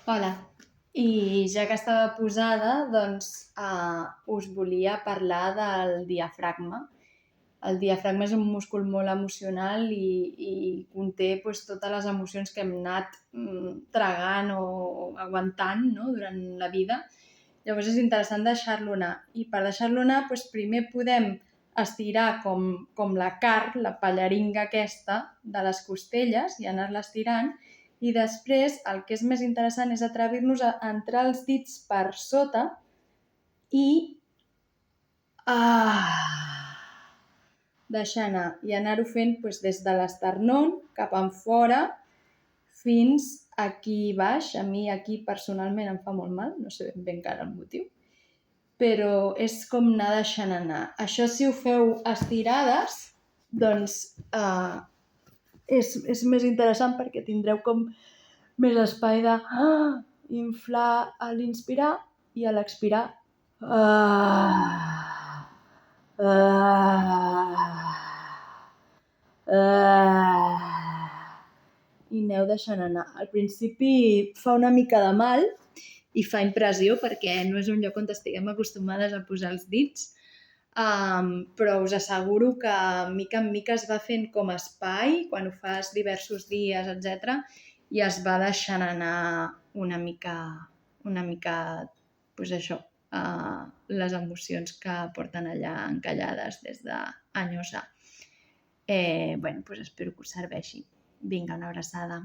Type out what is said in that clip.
Hola. I ja que estava posada, us volia parlar del diafragma. El diafragma és un múscul molt emocional i conté totes les emocions que hem anat tragant o aguantant, no?, durant la vida. Llavors és interessant deixar-lo anar. I per deixar-lo anar, primer podem estirar com la carn, la pallaringa aquesta de les costelles i anar-la estirant. I després el que és més interessant és atrevir-nos a entrar els dits per sota i deixar anar. I anar-ho fent des de l'esternón cap enfora fins aquí baix. A mi aquí personalment em fa molt mal, no sé ben bé encara el motiu, però és com anar deixant anar. Això si ho feu estirades, doncs és més interessant perquè tindreu com més espai d'inflar a l'inspirar i a l'expirar. I aneu deixant anar. Al principi fa una mica de mal i fa impressió perquè no és un lloc on estiguem acostumades a posar els dits, però us asseguro que mica en mica es va fent com espai, quan ho fas diversos dies, etc., i es va deixant anar una mica les emocions que porten allà encallades des d'anys A. Espero que us serveixi. Vinga, una abraçada.